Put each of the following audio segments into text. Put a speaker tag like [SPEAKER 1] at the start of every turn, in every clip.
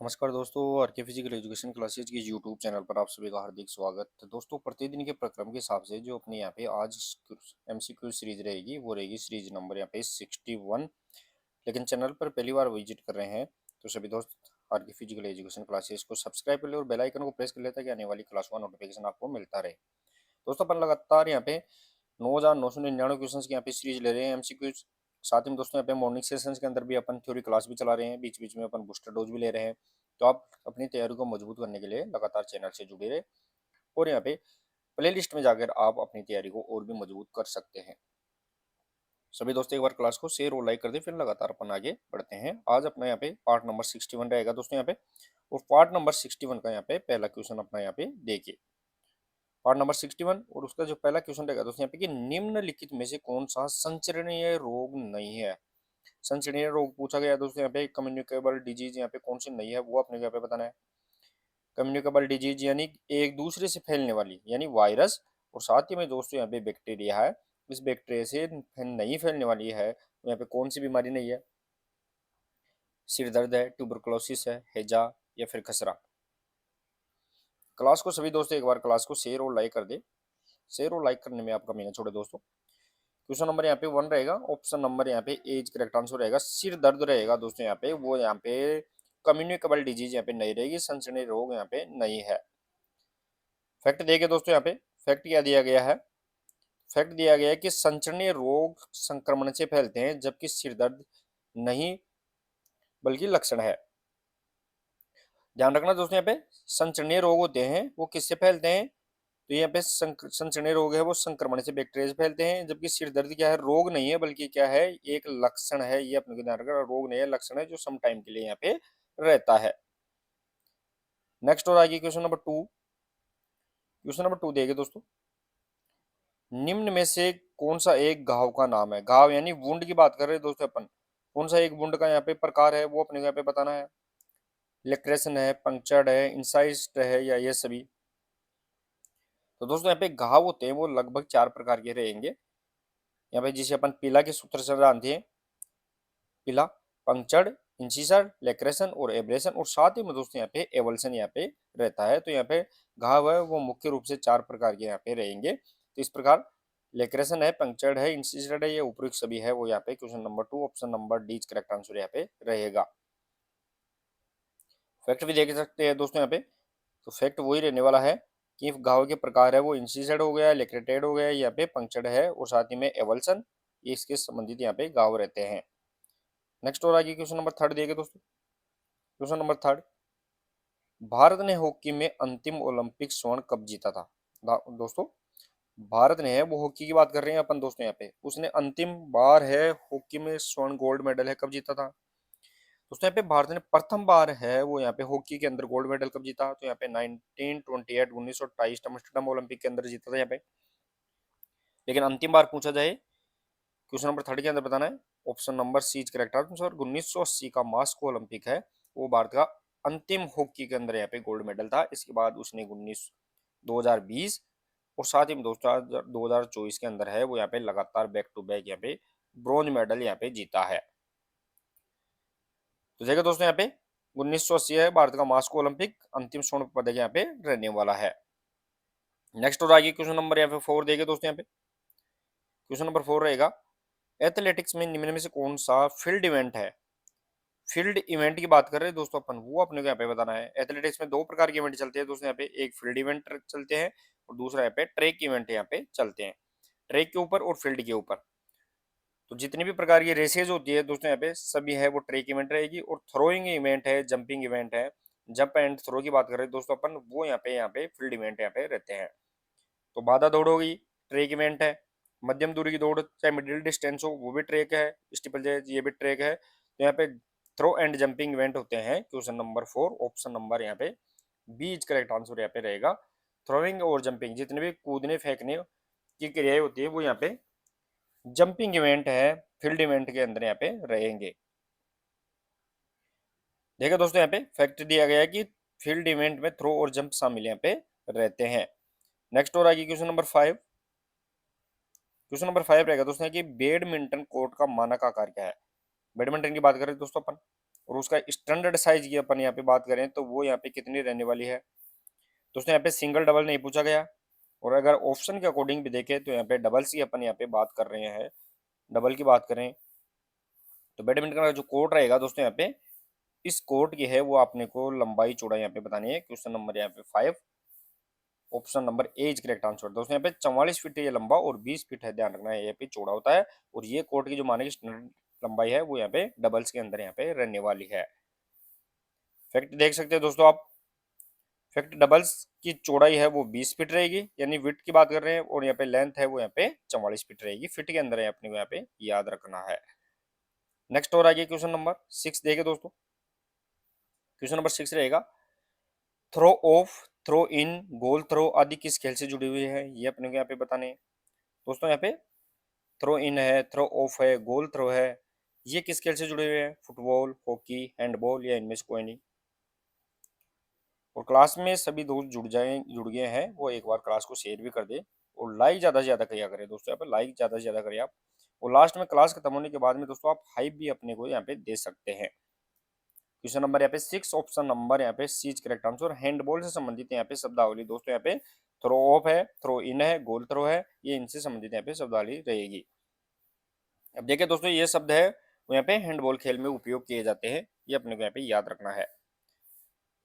[SPEAKER 1] नमस्कार दोस्तों, आर के फिजिकल एजुकेशन क्लासेज की यूट्यूब चैनल पर आप सभी का हार्दिक स्वागत है। दोस्तों, प्रतिदिन के प्रक्रम के हिसाब से जो अपने यहाँ पे आज एमसीक्यू सीरीज रहेगी वो रहेगी सीरीज नंबर यहाँ पे 61। लेकिन चैनल पर पहली बार विजिट कर रहे हैं तो सभी दोस्त आर के फिजिकल एजुकेशन क्लासेज को सब्सक्राइब कर ले और बेल आइकन को प्रेस कर लेता है कि आने वाली क्लास का नोटिफिकेशन आपको मिलता रहे। दोस्तों, अपन लगातार यहाँ पे 9,999 क्वेश्चन की यहाँ पे सीरीज ले रहे हैं एमसीक्यू। साथ ही में दोस्तों यहाँ पे मॉर्निंग सेशंस के अंदर भी अपन थ्योरी क्लास भी चला रहे हैं, बीच बीच में अपन बूस्टर डोज भी ले रहे हैं। तो आप अपनी तैयारी को मजबूत करने के लिए लगातार चैनल से जुड़े रहे और यहाँ पे प्ले लिस्ट में जाकर आप अपनी तैयारी को और भी मजबूत कर सकते हैं। सभी दोस्तों एक बार क्लास को शेयर और लाइक कर दे, फिर लगातार अपन आगे बढ़ते हैं। आज अपना यहाँ पे पार्ट नंबर 61 रहेगा दोस्तों यहाँ पे। और पार्ट नंबर 61 का यहाँ पे पहला क्वेश्चन अपना यहाँ पे देखिए। पार्ट नंबर 61 और उसका जो पहला क्वेश्चन रहेगा दोस्तों यहाँ पे कि निम्नलिखित में से कौन सा संचरणीय रोग नहीं है। संचरणीय रोग पूछा गया दोस्तों यहाँ पे। कम्युनिकेबल डिजीज यहाँ पे कौन सी नहीं है वो अपने यहाँ पे बताना है। कम्युनिकेबल डिजीज यानी एक दूसरे से फैलने वाली यानी वायरस, और साथ ही में दोस्तों यहाँ पे बैक्टीरिया है। इस बैक्टीरिया से नहीं फैलने वाली है तो यहाँ पे कौन सी बीमारी नहीं है। सिर दर्द है, ट्यूबरकुलोसिस है, हैजा या फिर खसरा। क्लास को सभी दोस्तों एक बार क्लास को शेयर और लाइक कर दे। शेयर और लाइक करने में आपका महीना छोड़े दोस्तों। क्वेश्चन नंबर यहाँ पे 1 रहेगा। ऑप्शन नंबर यहाँ पे एज करेक्ट आंसर रहेगा। सिर दर्द रहेगा दोस्तों यहाँ पे, वो यहाँ पे कम्युनिकेबल डिजीज यहाँ पे नहीं रहेगी, संचरणीय रोग यहाँ पे नहीं है। फैक्ट देखिए दोस्तों यहाँ पे। फैक्ट क्या दिया गया है। फैक्ट दिया गया है कि संचरणीय रोग संक्रमण से फैलते हैं जबकि सिर दर्द नहीं बल्कि लक्षण है। ध्यान रखना दोस्तों, यहाँ पे संचरणीय रोग होते हैं वो किससे फैलते हैं, तो यहाँ पे संचरणीय रोग है वो संक्रमण से बैक्टीरिया से फैलते हैं। जबकि सिर दर्द क्या है, रोग नहीं है बल्कि क्या है, एक लक्षण है। ये अपने को ध्यान रखना, रोग नहीं है लक्षण है जो सम टाइम के लिए यहाँ पे रहता है। नेक्स्ट और आगे क्वेश्चन नंबर 2। क्वेश्चन नंबर 2 देखिए दोस्तों। निम्न में से कौन सा एक घाव का नाम है। घाव यानी वुंड की बात कर रहे हैं दोस्तों अपन। कौन सा एक वुंड का यहाँ पे प्रकार है वो अपने को यहाँ पे बताना है। इलेक्ट्रेशन है, पंक्चर्ड है, इंसाइज्ड है या ये सभी। तो दोस्तों यहाँ पे घाव होते हैं वो लगभग 4 प्रकार के रहेंगे। यहाँ पे जिसे अपन पीला के सूत्र से जानते हैं, पीला, पंक्चर्ड, इंसिजर, लेक्रेशन और एब्रेशन, और साथ ही में दोस्तों यहाँ पे एवल्सन यहाँ पे रहता है। तो यहाँ पे घाव है वो मुख्य रूप से 4 प्रकार के यहाँ पे रहेंगे। तो इस प्रकार लेक्रेशन है, पंक्चर्ड है, इंसिजर है, ये उपयुक्त सभी है वो यहाँ पे question number 2 option number D correct answer यहाँ पे रहेगा। फैक्ट भी देख सकते हैं दोस्तों यहाँ पे। तो फैक्ट वही रहने वाला है कि घाव के प्रकार है वो इंसिजेड हो गया, लेक्रेटेड हो गया, यहाँ पे पंक्चर्ड है और साथ ही में एवल्सन, ये इसके संबंधित यहाँ पे घाव रहते हैं। नेक्स्ट और आगे क्वेश्चन नंबर 3 देखिए दोस्तों। क्वेश्चन नंबर 3, भारत ने हॉकी में अंतिम ओलंपिक स्वर्ण कब जीता था। दोस्तों, भारत ने है वो हॉकी की बात कर रहे हैं अपन दोस्तों यहाँ पे। उसने अंतिम बार है हॉकी में स्वर्ण गोल्ड मेडल है कब जीता था। दोस्तों यहाँ पे भारत ने प्रथम बार है वो यहाँ पे हॉकी के अंदर गोल्ड मेडल कब जीता, तो यहाँ पे 1928 1928 एम्स्टर्डम ओलंपिक के अंदर जीता था यहाँ पे। लेकिन अंतिम बार पूछा जाए क्वेश्चन नंबर 3 के अंदर बताना है। Option number C is correct answer. 1980 का मास्को ओलंपिक है वो भारत का अंतिम हॉकी के अंदर यहाँ पे गोल्ड मेडल था। इसके बाद उसने 2020 और साथ ही में दोस्तों 2024 के अंदर है वो यहाँ पे लगातार बैक टू बैक यहाँ पे ब्रॉन्ज मेडल यहाँ पे जीता है। तो देखिए दोस्तों यहाँ पे 1980 है भारत का मास्को ओलंपिक, अंतिम स्वर्ण पदक यहाँ पे रहने वाला है। नेक्स्ट और आगे क्वेश्चन नंबर यहाँ पे 4 देखिए दोस्तों यहाँ पे। क्वेश्चन नंबर 4 रहेगा, एथलेटिक्स में निम्न में से कौन सा फील्ड इवेंट है। फील्ड इवेंट की बात कर रहे हैं दोस्तों अपन, वो अपने को यहाँ पे बताना है। एथलेटिक्स में 2 प्रकार के इवेंट चलते हैं दोस्तों यहाँ पे, एक फील्ड इवेंट चलते हैं और दूसरा यहाँ पे ट्रैक इवेंट यहाँ पे चलते हैं। ट्रैक के ऊपर और फील्ड के ऊपर। तो जितनी भी प्रकार की रेसेज होती है दोस्तों यहाँ पे सभी है वो ट्रैक इवेंट रहेगी, और थ्रोइंग इवेंट है, जंपिंग इवेंट है, जंप एंड थ्रो की बात करें दोस्तों अपन, वो यहाँ पे फील्ड इवेंट यहाँ पे रहते हैं। तो बाधा दौड़ होगी, ट्रैक इवेंट है। मध्यम दूरी की दौड़ चाहे मिडिल डिस्टेंस हो वो भी ट्रैक है, स्टीपल जेज ये भी ट्रैक है। तो यहाँ पे थ्रो एंड जंपिंग इवेंट होते हैं। क्वेश्चन नंबर 4 ऑप्शन नंबर यहाँ पे बी इज करेक्ट आंसर यहाँ पे रहेगा। थ्रोइंग और जंपिंग जितने भी कूदने फेंकने की क्रियाएं होती है वो यहाँ पे जंपिंग इवेंट है, फील्ड इवेंट के अंदर यहाँ पे रहेंगे। देखिए दोस्तों यहाँ पे फैक्ट दिया गया है कि फील्ड इवेंट में थ्रो और जंप शामिल यहाँ पे रहते हैं। नेक्स्ट और आगे क्वेश्चन नंबर 5। क्वेश्चन नंबर 5 रहेगा दोस्तों कि बैडमिंटन कोर्ट का मानक आकार क्या है। बैडमिंटन की बात करें दोस्तों अपन, और उसका स्टैंडर्ड साइज की अपन यहाँ पे बात करें तो वो यहाँ पे कितनी रहने वाली है। दोस्तों यहाँ पे सिंगल डबल नहीं पूछा गया, और अगर ऑप्शन के अकॉर्डिंग भी देखें तो यहाँ पे डबल्स की अपन यहाँ पे बात कर रहे हैं। डबल की बात करें तो बैडमिंटन का जो कोर्ट रहेगा दोस्तों यहाँ पे, इस कोर्ट की है वो आपने को लंबाई चौड़ाई यहाँ पे बतानी है। क्वेश्चन नंबर यहाँ पे 5, option number A is correct answer. दोस्तों यहाँ पे 44 फीट है ये लंबा और 20 फीट है, ध्यान रखना है, यहाँ पे चौड़ा होता है। और ये कोर्ट की जो माने की स्टैंडर्ड लंबाई है वो यहाँ पे डबल्स के अंदर यहाँ पे रहने वाली है। फैक्ट देख सकते हैं दोस्तों आप, फैक्ट डबल्स की चौड़ाई है वो 20 फीट रहेगी, यानी विड्थ की बात कर रहे हैं, और यहाँ पे लेंथ है वो यहाँ पे 44 फीट रहेगी। फीट के अंदर है अपने को यहाँ पे याद रखना है। नेक्स्ट और आगे क्वेश्चन नंबर 6 देखे दोस्तों। क्वेश्चन नंबर 6 रहेगा, throw off, throw in, goal throw आदि किस खेल से जुड़ी हुई है, ये अपने को यहाँ पे बताने हैं। दोस्तों यहाँ पे थ्रो इन है, थ्रो ऑफ है, गोल थ्रो है, ये किस खेल से जुड़े हुए हैं। फुटबॉल, हॉकी, हैंडबॉल या इनमें से कोई नहीं। और क्लास में सभी दोस्त जुड़ गए हैं वो एक बार क्लास को शेयर भी कर दे, और लाइक ज़्यादा से ज़्यादा किया करें दोस्तों, यहाँ पे लाइक ज़्यादा से ज़्यादा करिए आप। और लास्ट में क्लास खत्म होने के बाद में दोस्तों आप हाइप भी अपने को यहाँ पे दे सकते हैं। क्वेश्चन नंबर यहाँ पे 6, ऑप्शन नंबर यहाँ पे सी इज करेक्ट आंसर। हैंडबॉल से संबंधित यहाँ पे शब्दावली दोस्तों यहाँ पे थ्रो ऑफ है, थ्रो इन है, गोल थ्रो है, ये इनसे संबंधित यहाँ पे शब्दावली रहेगी। अब देखिए दोस्तों ये शब्द है वो यहाँ पे हैंडबॉल खेल में उपयोग किए जाते हैं, ये अपने को यहाँ पे याद रखना है।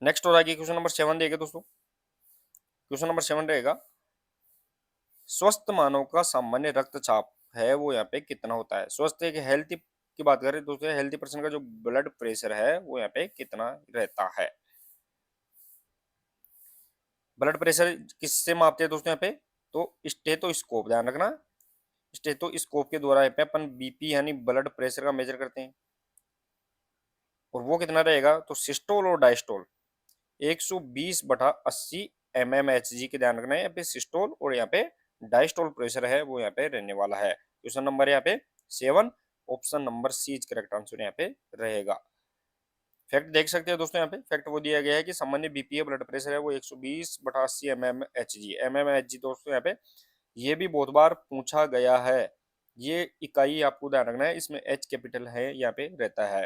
[SPEAKER 1] नेक्स्ट हो जाएगी क्वेश्चन नंबर 7 देखिए दोस्तों। क्वेश्चन नंबर 7 रहेगा, स्वस्थ मानव का सामान्य रक्तचाप है वो यहाँ पे कितना होता है। स्वस्थ एक हेल्थी की बात करें दोस्तों, हेल्थी पर्सन का जो ब्लड प्रेशर है वो यहाँ पे कितना रहता है। ब्लड प्रेशर किससे मापते हैं दोस्तों यहाँ पे, तो स्टेथोस्कोप, ध्यान रखना, स्टेथोस्कोप के द्वारा यहाँ पे अपन बीपी यानी ब्लड प्रेशर का मेजर करते हैं। और वो कितना रहेगा, तो सिस्टोल और डायस्टोल 120/80 mmHg के, ध्यान रखना है यहाँ पे सिस्टोल, और यहाँ पे डायस्टोल प्रेशर है वो यहाँ पे रहने वाला है। क्वेश्चन नंबर यहाँ पे 7, option number C is correct answer यहाँ पे रहेगा। फैक्ट देख सकते हैं दोस्तों, यहाँ पे फैक्ट वो दिया गया है कि सामान्य बीपी ब्लड प्रेशर है वो 120/80 mmHg। mmHg दोस्तों यहाँ पे ये भी बहुत बार पूछा गया है, ये इकाई आपको ध्यान रखना है, इसमें एच कैपिटल है यहाँ पे रहता है।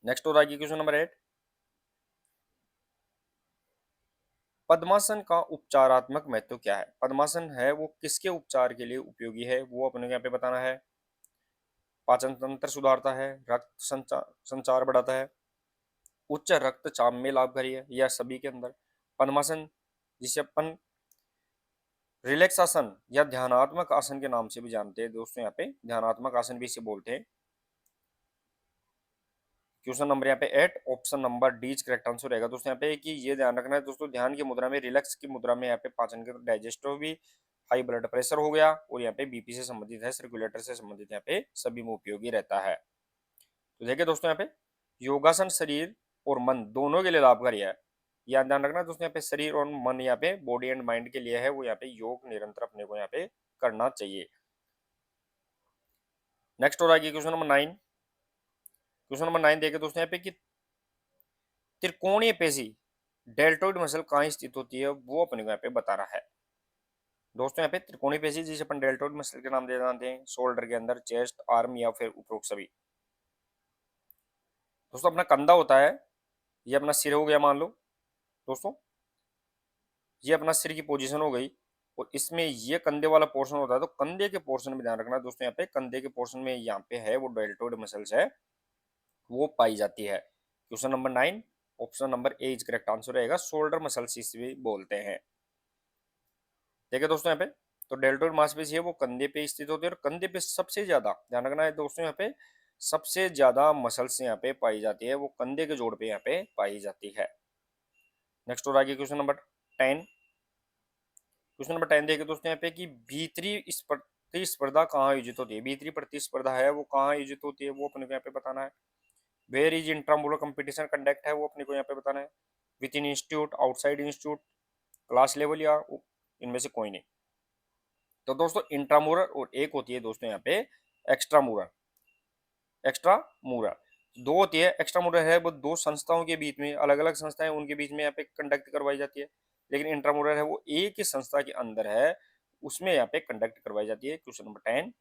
[SPEAKER 1] नेक्स्ट हो रहा है क्वेश्चन नंबर 8, पद्मासन का उपचारात्मक महत्व क्या है। पद्मासन है वो किसके उपचार के लिए उपयोगी है, वो अपने को यहाँ पे बताना है। पाचन तंत्र सुधारता है, रक्त संचार बढ़ाता है, उच्च रक्तचाप में लाभकारी है, या सभी के अंदर। पद्मासन जिसे अपन रिलैक्स आसन या ध्यानात्मक आसन के नाम से भी जानते हैं दोस्तों, यहाँ पे ध्यानात्मक आसन भी इसे बोलते हैं। क्वेश्चन नंबर यहाँ पे 8, option number D is correct answer रहेगा दोस्तों यहाँ पे, कि ये ध्यान रखना है दोस्तों, ध्यान की मुद्रा में, रिलैक्स की मुद्रा में यहाँ पे पाचन के डाइजेस्टिव भी, हाई ब्लड प्रेशर हो गया, और यहाँ पे बीपी से संबंधित है, सर्कुलेटर से संबंधित यहाँ पे सभी में उपयोगी रहता है। तो देखिए दोस्तों यहाँ पे योगासन शरीर और मन दोनों के लिए लाभकारी है, यह ध्यान रखना दोस्तों, यहाँ पे शरीर और मन यहाँ पे बॉडी एंड माइंड के लिए है, वो यहाँ पे योग निरंतर अपने को यहाँ पे करना चाहिए। नेक्स्ट हो रहा है क्वेश्चन नंबर 9। क्वेश्चन नंबर 9 देखे दोस्तों यहाँ पे कि त्रिकोणीय पेशी डेल्टोइड मसल कहाँ स्थित होती है, वो अपने को यहाँ पे बता रहा है। दोस्तों यहाँ पे त्रिकोणीय पेशी जिसे अपन डेल्टोइड मसल के नाम दे जानते हैं, शोल्डर के अंदर, चेस्ट, आर्म या फिर उपरोक्त सभी। दोस्तों अपना कंधा होता है, ये अपना सिर हो गया मान लो दोस्तों, ये अपना सिर की पोजीशन हो गई, और इसमें ये कंधे वाला पोर्शन होता है, तो कंधे के पोर्शन में ध्यान रखना दोस्तों, यहाँ पे कंधे के पोर्शन में यहाँ पे है वो डेल्टोइड मसल्स है वो पाई जाती है। Question number 9, option number A is correct answer रहेगा, शोल्डर मसल्स इसे भी बोलते हैं। देखिए दोस्तों यहाँ पे तो डेल्टोइड मांसपेशी है वो कंधे पे स्थित होती है, और कंधे पे सबसे ज्यादा ध्यान रखना है दोस्तों, यहाँ पे सबसे ज्यादा मसल्स यहाँ पे पाई जाती है वो कंधे के जोड़ पे यहाँ पे पाई जाती है। नेक्स्ट और आगे क्वेश्चन नंबर 10। क्वेश्चन नंबर 10 देखिए दोस्तों यहाँ पे कि भीतरी प्रतिस्पर्धा कहाँ आयोजित होती है। भीतरी प्रतिस्पर्धा है वो कहाँ आयोजित होती है, वो अपने को यहाँ पे बताना है। Where is intramural competition conduct है, वो अपने को यहाँ पे बताना है। Within institute, outside institute, class level या इनमें से कोई नहीं। तो दोस्तों इंट्रामुरल और एक होती है दोस्तों यहाँ पे एक्स्ट्रा मूरल। एक्स्ट्रा मूरल दो होती है, एक्स्ट्रा मूरल है वो दो संस्थाओं के बीच में, अलग अलग संस्थाएं उनके बीच में यहाँ पे कंडक्ट करवाई जाती है। लेकिन इंट्रामुरल है वो एक ही संस्था के अंदर है, उसमें यहाँ पे कंडक्ट करवाई जाती है। Question number 10,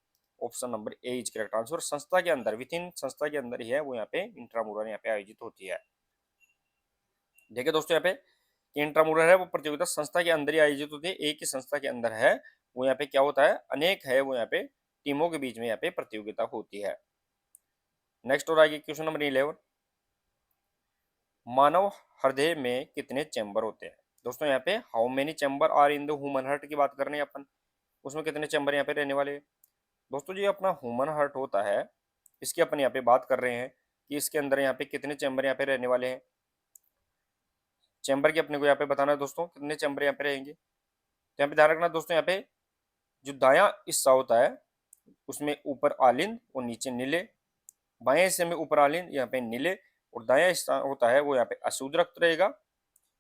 [SPEAKER 1] option number A is correct answer. संस्था के अंदर, विद इन संस्था के अंदर ही है वो यहाँ पे इंट्रामुरल यहाँ पे आयोजित होती है। देखिए दोस्तों यहाँ पे इंट्रामुरल है वो प्रतियोगिता संस्था के अंदर ही आयोजित होती है, एक ही संस्था के अंदर है वो यहाँ पे क्या होता है, अनेक है वो यहाँ पे टीमों के बीच में यहाँ पे प्रतियोगिता होती है। नेक्स्ट और आगे क्वेश्चन नंबर 11, मानव हृदय में कितने चैम्बर होते हैं। दोस्तों यहाँ पे how many chamber are in the human heart की बात कर रहे हैं अपन, उसमें कितने चैम्बर यहाँ पे रहने वाले हैं। दोस्तों जो अपना ह्यूमन हार्ट होता है इसकी अपन यहाँ पे बात कर रहे हैं कि इसके अंदर यहाँ पे कितने चैम्बर यहाँ पे रहने वाले हैं। चैम्बर की अपने को यहाँ पे बताना है दोस्तों कितने चैम्बर यहाँ पे रहेंगे। तो यहाँ पे ध्यान रखना दोस्तों, यहाँ पे जो दायां हिस्सा होता है उसमें ऊपर आलिंद और नीचे नीले, बाएं हिस्से में ऊपर आलिंद यहाँ पे नीले, और दायां हिस्सा होता है वो यहाँ पे अशुद्ध रक्त रहेगा,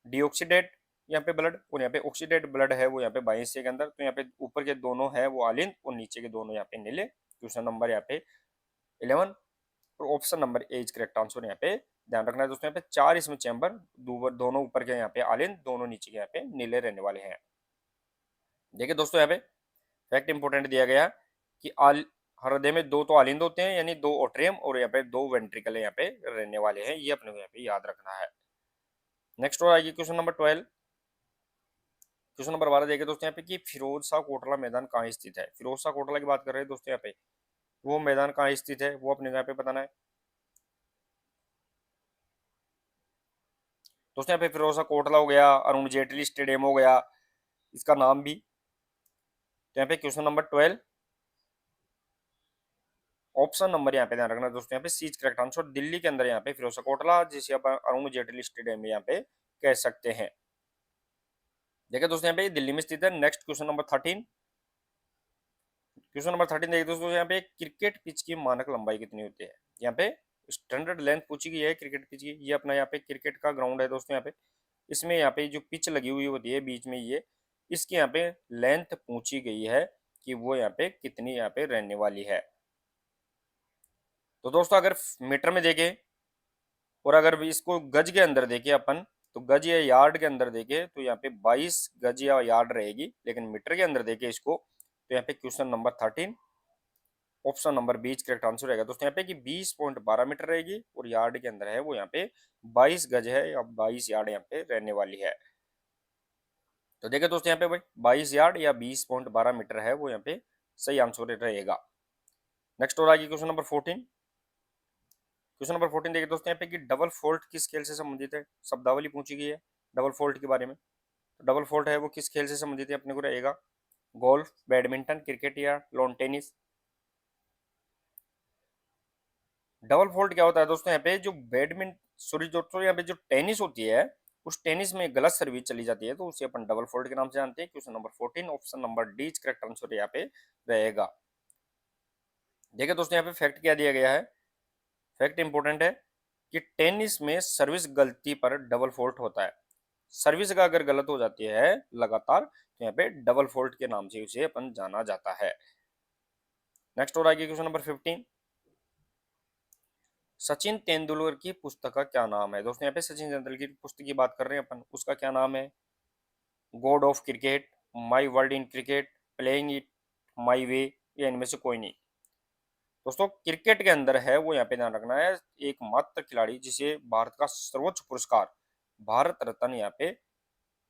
[SPEAKER 1] डीऑक्सीडेट यहाँ पे ब्लड, और यहाँ पे ऑक्सीडेट ब्लड है वो यहाँ पे बाएं हिस्से के अंदर। तो यहाँ पे ऊपर के दोनों है वो आलिंद और नीचे के दोनों यहाँ पे नीले। क्वेश्चन नंबर यहाँ पे 11 और option number A is correct answer. यहाँ पे ध्यान रखना है दोस्तों, यहाँ पे 4 इसमें चैम्बर, दोनों ऊपर के यहाँ पे आलिंद, दोनों नीचे के यहाँ पे नीले रहने वाले हैं। देखिए दोस्तों यहाँ पे फैक्ट इंपोर्टेंट दिया गया कि हृदय में 2 तो आलिंद होते हैं यानी 2 ओट्रियम, और यहाँ पे 2 वेंट्रिकल यहाँ पे रहने वाले हैं, ये अपने को यहाँ पे याद रखना है। नेक्स्ट और आएगी क्वेश्चन नंबर 12। क्वेश्चन नंबर 12 देखिए दोस्तों यहाँ पे कि फिरोज शाह कोटला मैदान कहाँ स्थित है। फिरोज शाह कोटला की बात कर रहे हैं दोस्तों यहाँ पे, वो मैदान कहाँ स्थित है वो अपने को यहाँ पे बताना है। दोस्तों यहाँ पे फिरोज शाह कोटला हो गया, अरुण जेटली स्टेडियम हो गया इसका नाम भी। तो यहाँ पे क्वेश्चन नंबर 12 ऑप्शन नंबर यहाँ पे ध्यान रखना दोस्तों, यहाँ पे सी करेक्ट आंसर। दिल्ली के अंदर यहाँ पे फिरोज शाह कोटला जिसे आप अरुण जेटली स्टेडियम यहाँ पे कह सकते हैं। देखिए दोस्तों यहाँ पे दिल्ली में स्थित है। Next question number 13। Question number 13 देखिए दोस्तों, यहाँ पे क्रिकेट पिच की मानक लंबाई कितनी होती है। यहाँ पे स्टैंडर्ड लेंथ पूछी गई है क्रिकेट पिच की। ये अपना यहाँ पे क्रिकेट का ग्राउंड है दोस्तों, यहाँ पे इसमें यहाँ पे जो पिच लगी हुई होती है बीच में, ये इसकी यहाँ पे लेंथ पूछी गई है कि वो यहाँ पे कितनी यहाँ पे रहने वाली है। तो दोस्तों अगर मीटर में देखें और अगर इसको गज के अंदर देखें अपन, तो गज या यार्ड के अंदर देखें तो यहाँ पे 22 गज या यार्ड रहेगी, लेकिन मीटर के अंदर देखें इसको तो यहाँ पे question number 13 option number B correct answer रहेगा दोस्तों यहाँ पे कि 20.12 मीटर रहेगी, और यार्ड के अंदर है वो यहाँ पे 22 गज है या 22 यार्ड यहाँ पे रहने वाली है। तो देखिए दोस्तों यहाँ पे भाई 22 यार्ड या 20.12 मीटर है वो यहाँ पे सही आंसर रहेगा। नेक्स्ट और आगे क्वेश्चन नंबर 14। क्वेश्चन नंबर 14 देखिए दोस्तों यहाँ पे कि डबल फोल्ट किस खेल से संबंधित है। शब्दावली पूछी गई है डबल फोल्ट के बारे में। तो डबल फोल्ट है वो किस खेल से संबंधित है अपने को रहेगा, गोल्फ, बैडमिंटन, क्रिकेट या लॉन टेनिस। डबल फोल्ट क्या होता है दोस्तों, यहाँ पे जो बैडमिंटन सॉरी दोस्तों यहाँ पे जो टेनिस होती है उस टेनिस में गलत सर्विस चली जाती है तो उसे अपन डबल फोल्ट के नाम से जानते हैं। Question number 14 option number D correct answer यहाँ पे रहेगा। देखिए दोस्तों यहाँ पे फैक्ट क्या दिया गया है, फैक्ट इंपोर्टेंट है कि टेनिस में सर्विस गलती पर डबल फोल्ट होता है। सर्विस का अगर गलत हो जाती है लगातार तो यहाँ पे डबल फोल्ट के नाम से उसे अपन जाना जाता है। नेक्स्ट और आगे क्वेश्चन नंबर 15। सचिन तेंदुलकर की पुस्तक का क्या नाम है। दोस्तों यहाँ पे सचिन तेंदुलकर की पुस्तक की बात कर रहे हैं अपन, उसका क्या नाम है, god of cricket, my world in cricket, playing it my way, या इनमें से कोई नहीं। दोस्तों क्रिकेट के अंदर है वो यहाँ पे ध्यान रखना है एकमात्र खिलाड़ी जिसे भारत का सर्वोच्च पुरस्कार भारत रत्न यहाँ पे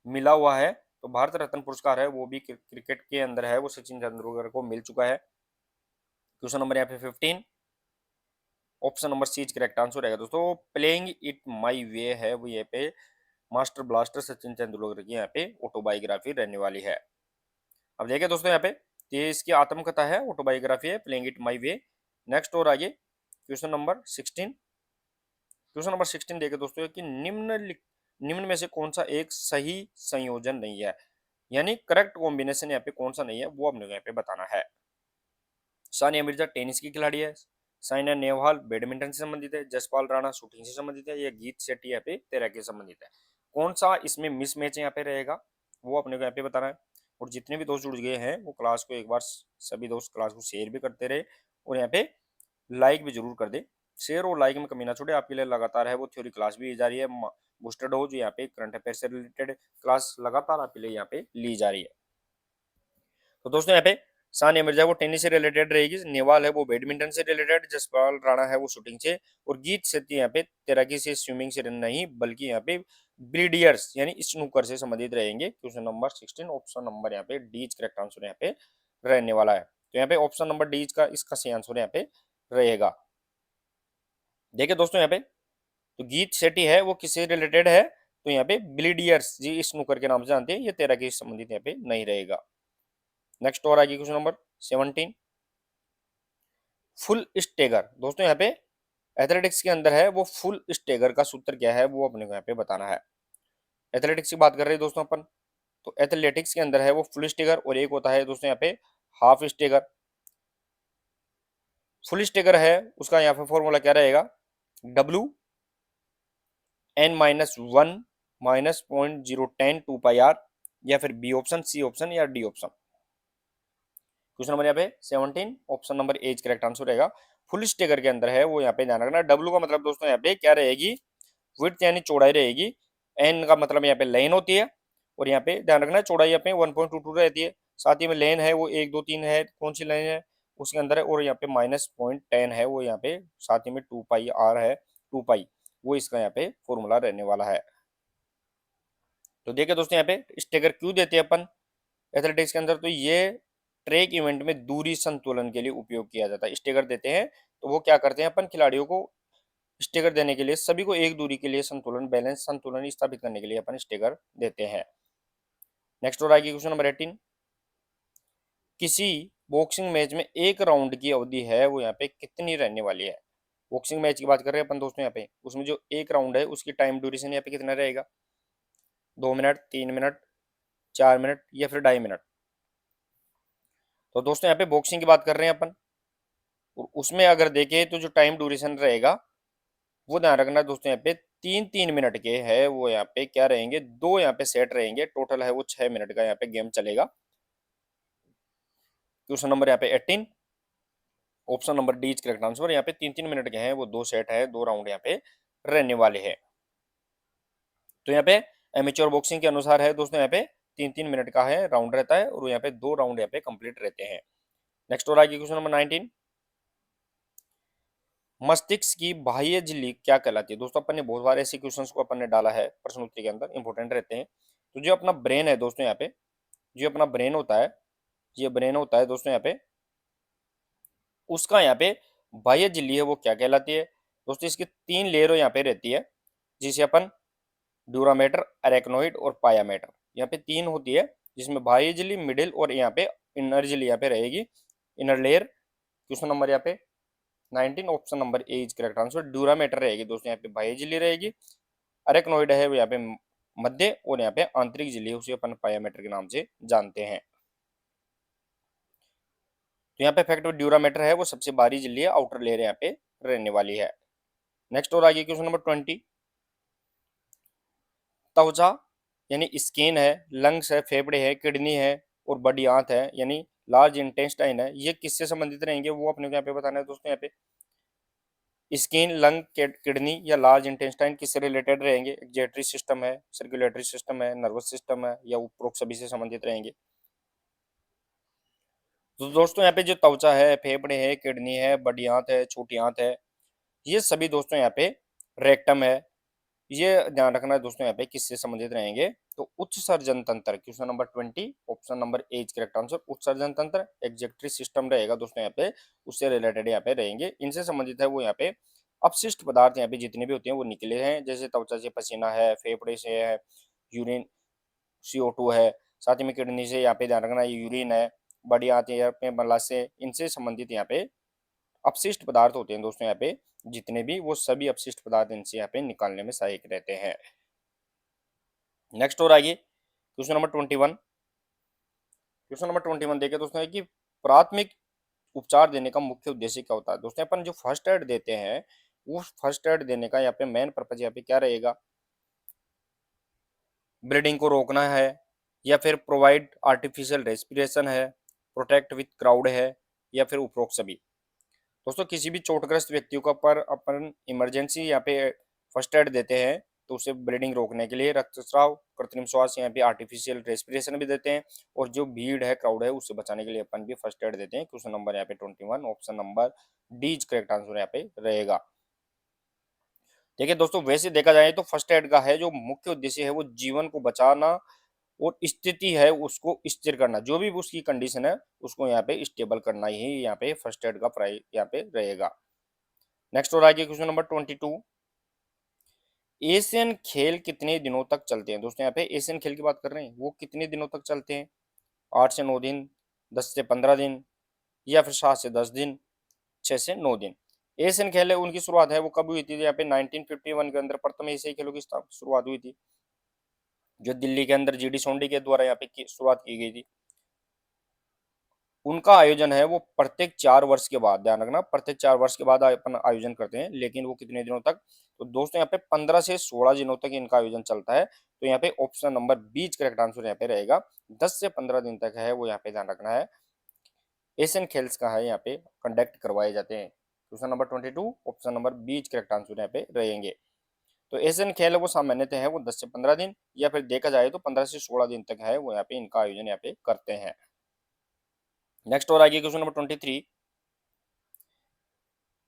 [SPEAKER 1] मिला हुआ है। तो भारत रत्न पुरस्कार है वो भी क्रिकेट के अंदर है वो सचिन तेंदुलकर को मिल चुका है। क्वेश्चन नंबर यहाँ पे 15 option number C correct answer रहेगा दोस्तों। प्लेइंग इट माई वे है वो यहाँ पे मास्टर ब्लास्टर सचिन तेंदुलकर की यहाँ पे ऑटोबायोग्राफी रहने वाली है। अब देखिए दोस्तों यहाँ पे ये इसकी आत्मकथा है, ऑटोबायोग्राफी है, playing it my way. Next और आगे क्वेश्चन नंबर 16। क्वेश्चन नंबर 16 देखिए दोस्तों कि निम्न में से कौन सा एक सही संयोजन नहीं है, यानी करेक्ट कॉम्बिनेशन यहाँ पे कौन सा नहीं है वो अपने यहाँ पे बताना है। सानिया मिर्जा टेनिस की खिलाड़ी है, साइना नेहवाल बैडमिंटन से संबंधित है, जसपाल राणा शूटिंग से संबंधित है, या गीत शेट्टी यहाँ पे तैराकी से संबंधित है। कौन सा इसमें मिस मैच यहाँ पे रहेगा वो अपने को यहाँ पे बताना है। और जितने भी दोस्त जुड़ गए हैं वो क्लास को एक बार सभी दोस्त क्लास को शेयर भी करते रहे और यहाँ पे लाइक भी जरूर कर दे। शेयर और लाइक में कमी ना छोड़े, आपके लिए लगातार है वो थ्योरी क्लास भी जा रही है, बूस्टेड हो जो यहाँ पे करंट अफेयर से रिलेटेड क्लास लगातार आपके लिए यहाँ पे ली जा रही है। तो दोस्तों यहाँ पे सानिया मिर्जा वो टेनिस से रिलेटेड रहेगी, नेहवाल है वो बैडमिंटन से रिलेटेड, जसपाल राणा है वो शूटिंग से, और गीत सेठी यहाँ पे तैराकी से स्विमिंग से नहीं बल्कि यहाँ पे ब्रिलियर्स यानी स्नूकर से संबंधित रहेंगे। क्वेश्चन नंबर 16 ऑप्शन नंबर यहाँ पे डी करेक्ट आंसर यहाँ पे रहने वाला है। तो यहाँ पे ऑप्शन नंबर डी का इसका सही आंसर यहाँ पे रहेगा। देखिए दोस्तों यहाँ पे तो गीत सेठी है वो किससे रिलेटेड है, तो यहाँ पे ब्लिडियर्स जी स्नूकर के नाम से जानते हैं, ये तैराकी से संबंधित यहाँ पे नहीं रहेगा। नेक्स्ट और आगे क्वेश्चन नंबर 17 फुल स्टेगर। दोस्तों यहाँ पे एथलेटिक्स के अंदर है वो फुल स्टेगर का सूत्र क्या है वो अपने को यहाँ पे बताना है। एथलेटिक्स की बात कर रहे हैं दोस्तों अपन, तो एथलेटिक्स के अंदर है वो फुल स्टेगर और एक होता है दोस्तों यहाँ पे हाफ स्टेगर। फुल स्टेगर है उसका यहाँ पे फॉर्मूला क्या रहेगा, W n-1 -0.010 2 π r, या फिर बी ऑप्शन, सी ऑप्शन या डी ऑप्शन। क्वेश्चन नंबर यहाँ पे 17 option number A correct answer रहेगा। फुल स्टेगर के अंदर है वो यहाँ पे ध्यान रखना, डब्ल्यू का मतलब दोस्तों यहाँ पे क्या रहेगी, विड्थ यानी चौड़ाई रहेगी, एन का मतलब यहाँ पे लेन होती है, और यहाँ पे ध्यान रखना चौड़ाई यहाँ पे 1.22 रहती है, साथ ही में लेन है वो 1 2 3 है, कौन सी लेन है उसके अंदर है, और यहाँ पे -0.10 है वो यहाँ पे, साथ ही में 2 π r है 2 π, वो इसका यहाँ पे फॉर्मूला रहने वाला है। तो देखिए दोस्तों यहाँ पे स्टेगर क्यों देते हैं अपन एथलेटिक्स के अंदर, तो ये ट्रैक इवेंट में दूरी संतुलन के लिए उपयोग किया जाता है। स्टेगर देते हैं तो वो क्या करते हैं अपन खिलाड़ियों को स्टेगर देने के लिए सभी को एक दूरी के लिए संतुलन बैलेंस संतुलन स्थापित करने के लिए अपन स्टेगर देते हैं। नेक्स्ट और आगे क्वेश्चन नंबर 18 किसी बॉक्सिंग मैच में एक राउंड की अवधि है वो यहाँ पे कितनी रहने वाली है। बॉक्सिंग मैच की बात कर रहे हैं अपन दोस्तों यहाँ पे, उसमें जो एक राउंड है उसकी टाइम ड्यूरेशन यहाँ पे कितना रहेगा, 2 मिनट, 3 मिनट, 4 मिनट या फिर 2.5 मिनट। तो दोस्तों यहाँ पे बॉक्सिंग की बात कर रहे हैं अपन, और उसमें अगर देखें तो जो टाइम ड्यूरेशन रहेगा वो ध्यान रखना दोस्तों यहाँ पे 3 3 मिनट के है वो यहाँ पे क्या रहेंगे, दो यहाँ पे सेट रहेंगे, टोटल है वो 6 मिनट का यहाँ पे गेम चलेगा। क्वेश्चन नंबर यहाँ पे 18 option number D correct answer, यहाँ पे 3 3 मिनट के हैं वो दो सेट है, दो राउंड यहाँ पे रहने वाले हैं। तो यहाँ पे एमेच्योर बॉक्सिंग के अनुसार है दोस्तों यहाँ पे 3 3 मिनट का है राउंड रहता है, और यहाँ पे दो राउंड यहाँ पे कंप्लीट रहते हैं। नेक्स्ट और आगे क्वेश्चन नंबर 19 मस्तिष्क की बाह्य झिल्ली क्या कहलाती है। दोस्तों अपन ने बहुत बार ऐसे क्वेश्चंस को अपन ने डाला है प्रश्न उत्तरी के अंदर, इंपॉर्टेंट रहते हैं। तो जो अपना ब्रेन है दोस्तों यहाँ पे, जो अपना ब्रेन होता है, ये ब्रेन होता है दोस्तों यहाँ पे, उसका यहाँ पे बाह्य झिल्ली है वो क्या कहलाती है। दोस्तों इसकी 3 लेयर यहाँ पे रहती है, जिसे अपन ड्यूरामेटर, अरेक्नोइड और पायामेटर, यहाँ पे 3 होती है, जिसमें बाह्य झिल्ली, मिडिल और यहाँ पे इनर झिल्ली यहाँ पे रहेगी, इनर लेयर। क्वेश्चन नंबर यहाँ पे 19 option number A is correct answer, dura mater रहेगी दोस्तों यहाँ पे बाह्य झिल्ली रहेगी, अरेक्नोइड है वो यहाँ पे मध्य, और यहाँ पे आंतरिक झिल्ली उसे अपन पायामेटर के नाम से जानते हैं। तो यहाँ पे फैक्ट ड्यूरामेटर है वो सबसे बाहरी झिल्ली है, आउटर लेयर यहाँ पे रहने वाली है। नेक्स्ट और आगे क्वेश्चन नंबर 20 त्वचा यानी स्किन है, लंग्स है, फेफड़े है, किडनी है और बड़ी आंत है यानी लार्ज इंटेस्टाइन है, ये किससे संबंधित रहेंगे वो अपने को यहाँ पे बताना है दोस्तों। यहाँ पे स्किन, लंग, किडनी या लार्ज इंटेस्टाइन किससे रिलेटेड रहेंगे, एक्जेटरी सिस्टम है, सर्कुलेटरी सिस्टम है, नर्वस सिस्टम है, या उपरोक्त सभी से संबंधित रहेंगे। तो दोस्तों यहाँ पे जो त्वचा है, फेफड़े है, किडनी है, बड़ी आंत है, छोटी आंत है, ये सभी दोस्तों यहाँ पे, रेक्टम है, ये ध्यान रखना है दोस्तों यहाँ पे किससे संबंधित रहेंगे, तो उत्सर्जन तंत्र। Question number 20 option number A correct answer, उत्सर्जन तंत्र एक्जेक्टरी सिस्टम रहेगा दोस्तों यहाँ पे, उससे रिलेटेड यहाँ पे रहेंगे, इनसे संबंधित है वो यहाँ पे अपशिष्ट पदार्थ यहाँ पे जितने भी होते हैं वो निकले हैं, जैसे त्वचा से पसीना है, फेफड़े से है यूरिन CO2 है, साथ ही में किडनी से यहाँ पे ध्यान रखना यूरिन है, बड़ी आती है यहाँ पे मला से, इनसे संबंधित यहाँ पे अपशिष्ट पदार्थ होते हैं दोस्तों यहाँ पे जितने भी, वो सभी अपशिष्ट पदार्थ इनसे यहाँ पे निकालने में सहायक रहते हैं। नेक्स्ट और आगे क्वेश्चन नंबर 21, क्वेश्चन नंबर 21 देखे दोस्तों कि प्राथमिक उपचार देने का मुख्य उद्देश्य क्या होता है। दोस्तों अपन जो फर्स्ट एड देते हैं वो फर्स्ट एड देने का यहाँ पे मेन पर्पज यहाँ पे क्या रहेगा, ब्लीडिंग को रोकना है, या फिर प्रोवाइड आर्टिफिशियल रेस्पिरेशन है, प्रोटेक्ट विथ क्राउड है, या फिर उपरोक्त सभी। दोस्तों किसी भी चोटग्रस्त व्यक्तियों का पर अपन इमरजेंसी यहाँ पे फर्स्ट एड देते हैं तो उसे ब्लीडिंग रोकने के लिए रक्तस्राव, कृत्रिम श्वास, यहाँ पे आर्टिफिशियल रेस्पिरेशन भी देते हैं, और जो भीड़ है, क्राउड है, उससे बचाने के लिए अपन भी फर्स्ट एड देते हैं। क्वेश्चन नंबर यहाँ पे 21, option number D correct answer यहाँ पे रहेगा। देखिए दोस्तों, वैसे देखा जाए तो फर्स्ट एड का है जो मुख्य उद्देश्य है वो जीवन को बचाना और स्थिति है उसको स्थिर करना, जो भी उसकी कंडीशन है उसको यहाँ पे स्टेबल करना ही यहाँ पे फर्स्ट एड का प्राइस यहाँ पे रहेगा। नेक्स्ट और आगे क्वेश्चन नंबर 22, एशियन खेल कितने दिनों तक चलते हैं? दोस्तों यहाँ पे एशियन खेल की बात कर रहे हैं, वो कितने दिनों तक चलते हैं? 8 से 9 दिन, 10 से 15 दिन, या फिर 7 से 10 दिन, 6 से 9 दिन। एशियन खेल है उनकी शुरुआत है वो कब हुई थी? यहाँ पे 1951 के अंदर प्रथम एशियाई खेलों की शुरुआत हुई थी, जो दिल्ली के अंदर जीडी सोंडी के द्वारा यहाँ पे शुरुआत की गई थी। उनका आयोजन है वो प्रत्येक 4 वर्ष के बाद, ध्यान रखना, प्रत्येक 4 वर्ष के बाद अपन आयोजन करते हैं, लेकिन वो कितने दिनों तक? तो दोस्तों यहाँ पे 15 से 16 दिनों तक इनका आयोजन चलता है। तो यहाँ पे option number B correct answer यहाँ पे रहेगा। 10 से 15 दिन तक है वो यहाँ पे ध्यान रखना है। एशियन खेल्स का है यहाँ पे कंडक्ट करवाए जाते हैं। Question number 22, option number B correct answer यहाँ पे रहेंगे। तो एशियन खेल है वो सामान्यतः है वो 10 से 15 दिन, या फिर देखा जाए तो 15 से 16 दिन तक है वो यहाँ पे इनका आयोजन यहाँ पे करते हैं। नेक्स्ट और आगे क्वेश्चन नंबर 23,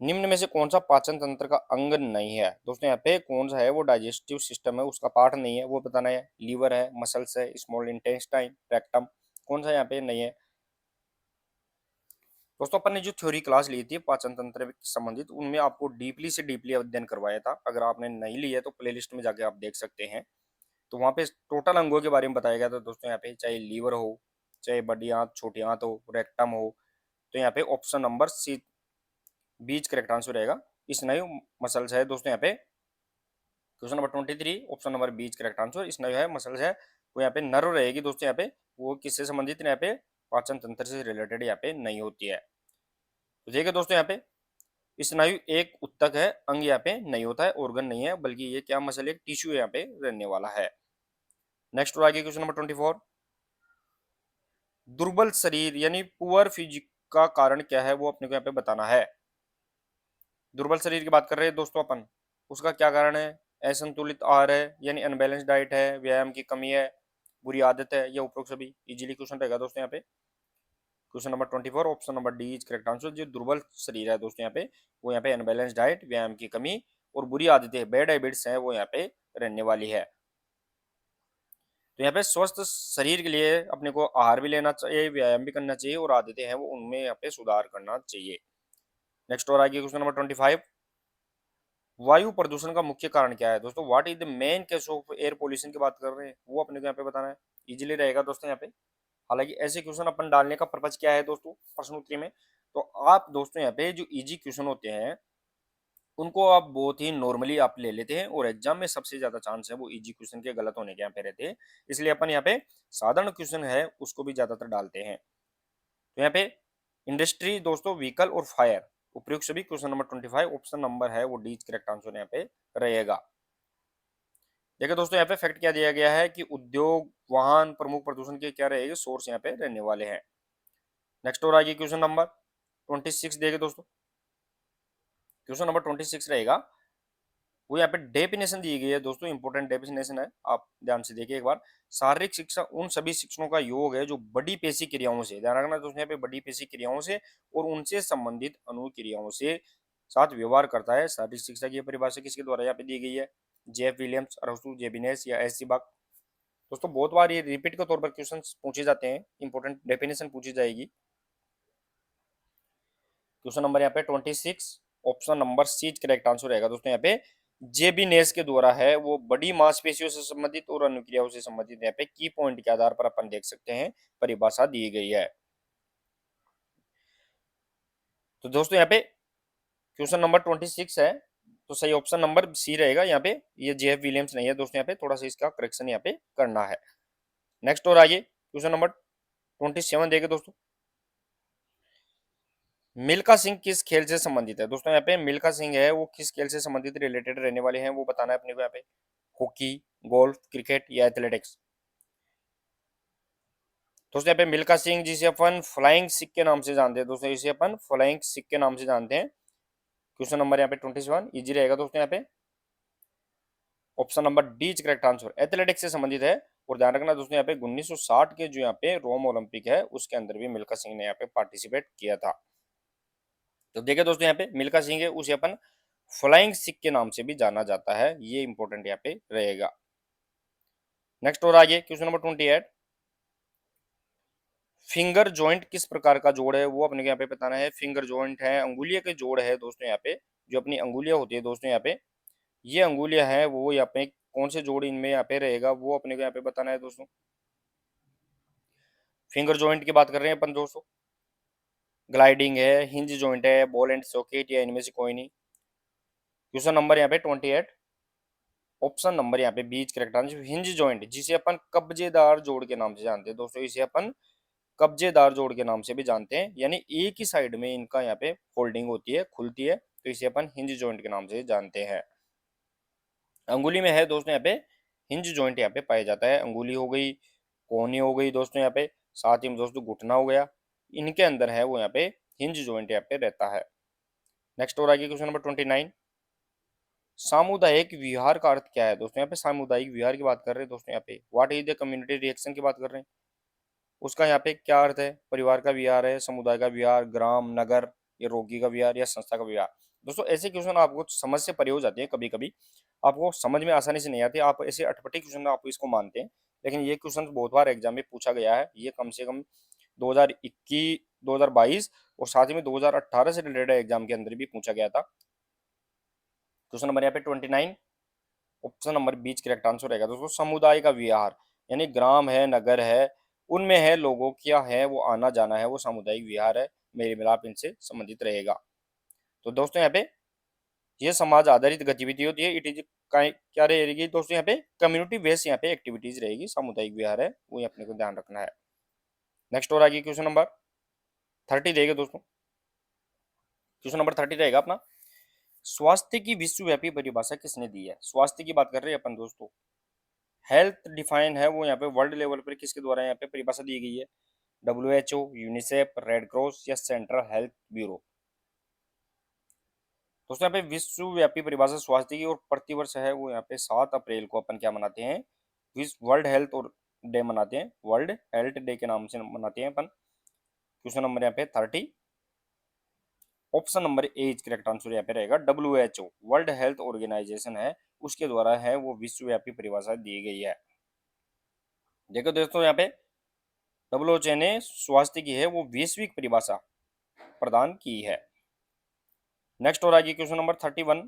[SPEAKER 1] निम्न में से कौन सा पाचन तंत्र का अंग नहीं है? दोस्तों यहाँ पे कौन सा है वो डाइजेस्टिव सिस्टम है उसका पार्ट नहीं है, वो बताना है। लीवर है, मसल्स है, स्मॉल इंटेस्टाइन, रेक्टम, कौन सा यहाँ पे नहीं है? दोस्तों अपन ने जो थ्योरी क्लास ली थी पाचन तंत्र से संबंधित, उनमें आपको डीपली से डीपली अध्ययन करवाया था। अगर आपने नहीं लिया है तो प्लेलिस्ट में जाके आप देख सकते हैं। तो वहाँ पे टोटल अंगों के बारे में बताया गया था दोस्तों। यहाँ पे चाहे लीवर हो, चाहे बड़ी आंत, छोटी आंत हो, रेक्टम हो, तो यहाँ पे ऑप्शन नंबर सी बीच करेक्ट आंसर रहेगा। स्नायु मसल्स है दोस्तों यहाँ पे। क्वेश्चन नंबर 23, ऑप्शन नंबर बीच करेक्ट आंसर। स्नायु है, मसल्स है, वो यहाँ पे नर्व रहेगी दोस्तों। यहाँ पे वो किससे संबंधित? यहाँ पे पाचन तंत्र से रिलेटेड यहाँ पे नहीं होती है। तो देखिए दोस्तों यहाँ पे स्नायु एक उत्तक है, अंग यहाँ पे नहीं होता है, ऑर्गन नहीं है, बल्कि ये क्या मसल एक टिश्यू यहाँ पे रहने वाला है। नेक्स्ट और आगे क्वेश्चन नंबर 24, दुर्बल शरीर यानी पुअर फिजिक का कारण क्या है वो अपने को यहाँ पे बताना है। दुर्बल शरीर की बात कर रहे हैं दोस्तों अपन, उसका क्या कारण है? असंतुलित आहार है, यानी अनबैलेंस डाइट है, व्यायाम की कमी है, बुरी आदत है, या उपरोक्त सभी। इजीली क्वेश्चन रहेगा दोस्तों यहाँ पे। Question number 24, option number D is correct answer. जो दुर्बल शरीर है दोस्तों यहाँ पे, वो यहाँ पे अनबैलेंस डाइट, व्यायाम की कमी और बुरी आदतें, बैड हैबिट्स हैं, वो यहाँ पे रहने वाली है। तो यहाँ पे स्वस्थ शरीर के लिए अपने को आहार भी लेना चाहिए, व्यायाम भी करना चाहिए, और आदतें हैं वो उनमें यहाँ पे सुधार करना चाहिए। नेक्स्ट और आगे क्वेश्चन नंबर 25, वायु प्रदूषण का मुख्य कारण क्या है? दोस्तों what is the main case of air pollution की बात कर रहे हैं, वो अपने को यहाँ पे बताना है। इजीली रहेगा दोस्तों यहाँ पे। हालांकि ऐसे क्वेश्चन अपन डालने का पर्पज क्या है दोस्तों प्रश्नोत्तरी में? तो आप दोस्तों यहाँ पे जो इजी क्वेश्चन होते हैं उनको आप बहुत ही नॉर्मली आप ले लेते हैं, और एग्जाम में सबसे ज्यादा चांस है वो इजी क्वेश्चन के गलत होने के यहाँ पे रहते हैं। इसलिए अपन यहाँ पे साधारण क्वेश्चन है उसको भी ज्यादातर डालते हैं। तो यहाँ पे इंडस्ट्री दोस्तों, व्हीकल और फायर, उपयुक्त सभी। क्वेश्चन नंबर 25, ऑप्शन नंबर है वो डी करेक्ट आंसर यहाँ पे रहेगा। देखिए दोस्तों यहाँ पे फैक्ट क्या दिया गया है कि उद्योग, वाहन प्रमुख प्रदूषण के क्या रहेंगे? सोर्स यहाँ पे रहने वाले हैं। नेक्स्ट और आगे क्वेश्चन नंबर 26 देखे दोस्तों। क्वेश्चन नंबर 26 रहेगा, वो यहाँ पे डेफिनेशन दी गई है दोस्तों, इंपॉर्टेंट डेफिनेशन है, आप ध्यान से देखिए एक बार। शारीरिक शिक्षा उन सभी शिक्षणों का योग है जो बड़ी पेशी क्रियाओं से, ध्यान रखना दोस्तों यहाँ पे, बड़ी पेशी क्रियाओं से और उनसे संबंधित अनुक्रियाओं से साथ व्यवहार करता है। शारीरिक शिक्षा की परिभाषा किसके द्वारा यहाँ पे दी गई है? जेफ विलियम्स, अरस्तु, जेबिनेस, या एस सी बाग। दोस्तों बहुत बार ये रिपीट के तौर पर क्वेश्चन पूछे जाते हैं, इंपॉर्टेंट डेफिनेशन पूछी जाएगी। क्वेश्चन नंबर यहाँ पे 26, option number C correct answer रहेगा दोस्तों यहाँ पे। जेबिनेस के द्वारा है वो बड़ी मांसपेशियों से संबंधित और अनुक्रियाओं से संबंधित यहाँ पे की पॉइंट के आधार पर अपन देख सकते हैं परिभाषा दी गई है। तो दोस्तों यहाँ पे क्वेश्चन नंबर 26 है, तो सही ऑप्शन नंबर सी रहेगा यहाँ पे। ये जेएफ विलियम्स नहीं है दोस्तों, यहाँ पे थोड़ा सा इसका करेक्शन यहाँ पे करना है। नेक्स्ट और आगे क्वेश्चन नंबर 27 देखे दोस्तों। मिल्खा सिंह किस खेल से संबंधित है? दोस्तों यहाँ पे मिल्खा सिंह है वो किस खेल से संबंधित रिलेटेड रहने वाले हैं वो बताना है अपने को यहाँ पे। हॉकी, गोल्फ, क्रिकेट, या एथलेटिक्स। दोस्तों यहाँ पे मिल्खा सिंह जिसे अपन फ्लाइंग सिख के नाम से जानते हैं दोस्तों, इसे अपन फ्लाइंग सिख के नाम से जानते हैं। क्वेश्चन नंबर यहाँ पे 27 इजी रहेगा दोस्तों यहाँ पे। Option number D is correct answer, athletics से संबंधित है। और ध्यान रखना दोस्तों यहाँ पे 1960 के जो यहाँ पे रोम ओलंपिक है उसके अंदर भी मिल्खा सिंह ने यहाँ पे पार्टिसिपेट किया था। तो देखिए दोस्तों यहाँ पे मिल्खा सिंह है उसे अपन फ्लाइंग सिख के नाम से भी जाना जाता है, ये इंपॉर्टेंट यहाँ पे रहेगा। नेक्स्ट और आगे क्वेश्चन नंबर 28, फिंगर जॉइंट किस प्रकार का जोड़ है वो अपने को यहाँ पे बताना है। फिंगर जॉइंट है अंगुलियों के जोड़ है दोस्तों यहाँ पे, जो अपनी अंगुलियां होती है दोस्तों यहाँ पे, ये अंगुलियां है वो यहाँ पे कौन से जोड़ इनमें यहाँ पे रहेगा वो अपने को यहाँ पे बताना है दोस्तों। फिंगर जॉइंट की बात कर रहे हैं अपन दोस्तों। ग्लाइडिंग है, हिंज जॉइंट है, बॉल एंड सॉकेट, या इनमें से कोई नहीं। क्वेश्चन नंबर यहाँ पे 28, ऑप्शन नंबर यहाँ पे बीच करेक्ट आंसर हिंज जॉइंट, जिसे अपन कब्जेदार जोड़ के नाम से जानते हैं दोस्तों। इसे अपन कब्जेदार जोड़ के नाम से भी जानते हैं, यानी एक ही साइड में इनका यहाँ पे फोल्डिंग होती है, खुलती है, तो इसे अपन हिंज जॉइंट के नाम से जानते हैं। अंगुली में है दोस्तों यहाँ पे हिंज जॉइंट यहाँ पे पाया जाता है। अंगुली हो गई, कोहनी हो गई दोस्तों यहाँ पे, साथ ही में दोस्तों घुटना हो गया, इनके अंदर है वो यहाँ पे हिंज जॉइंट यहाँ पे रहता है। नेक्स्ट और आगे क्वेश्चन नंबर 29, सामुदायिक विहार का अर्थ क्या है दोस्तों। यहाँ पे सामुदायिक विहार की बात कर रहे हैं दोस्तों, यहाँ पे what is the community reaction की बात कर रहे हैं। उसका यहाँ पे क्या अर्थ है, परिवार का विहार है, समुदाय का विहार, ग्राम, नगर, या रोगी का विहार, या संस्था का विहार। दोस्तों ऐसे क्वेश्चन आपको समझ से परे हो जाते हैं, कभी कभी आपको समझ में आसानी से नहीं आते, आप ऐसे अटपटे क्वेश्चन आप इसको मानते हैं, लेकिन ये क्वेश्चन बहुत बार एग्जाम में पूछा गया है। ये कम से कम 2021, 2022 और साथ ही में 2018 से रिलेटेड एग्जाम के अंदर भी पूछा गया था। क्वेश्चन नंबर यहाँ पे 29, ऑप्शन नंबर बीच करेक्ट आंसर रहेगा दोस्तों समुदाय का विहार, यानी ग्राम है, नगर है, उनमें है लोगों क्या है वो आना जाना है, वो सामुदायिक विहार है, मेल मिलाप इनसे संबंधित रहेगा। तो दोस्तों यहाँ पे ये समाज आधारित गतिविधि होती है, इट इज क्या रहेगी दोस्तों यहाँ पे कम्युनिटी बेस्ड यहाँ पे एक्टिविटीज रहेगी, सामुदायिक विहार है वो ये अपने को ध्यान रखना है। नेक्स्ट और आगे क्वेश्चन नंबर 30 देगा दोस्तों। क्वेश्चन नंबर 30 रहेगा अपना, स्वास्थ्य की विश्वव्यापी परिभाषा किसने दी है। स्वास्थ्य की बात कर रहे हैं अपन दोस्तों, हेल्थ डिफाइन है वो यहाँ पे वर्ल्ड लेवल पर किसके द्वारा यहाँ पे परिभाषा दी गई है। WHO, यूनिसेफ, रेड क्रॉस, या सेंट्रल हेल्थ ब्यूरो। दोस्तों यहाँ पे विश्वव्यापी परिभाषा स्वास्थ्य की और प्रतिवर्ष है वो यहाँ पे 7 अप्रैल को अपन क्या मनाते हैं, विश्व वर्ल्ड हेल्थ और डे मनाते हैं, वर्ल्ड हेल्थ डे के नाम से मनाते हैं अपन। क्वेश्चन नंबर यहाँ पे 30, option number A is correct answer यहाँ पे रहेगा। WHO वर्ल्ड हेल्थ ऑर्गेनाइजेशन है उसके द्वारा है वो विश्वव्यापी परिभाषा दी गई है। देखो दोस्तों यहाँ पे WHO ने स्वास्थ्य की है वो वैश्विक परिभाषा प्रदान की है। नेक्स्ट और आगे क्वेश्चन नंबर 31,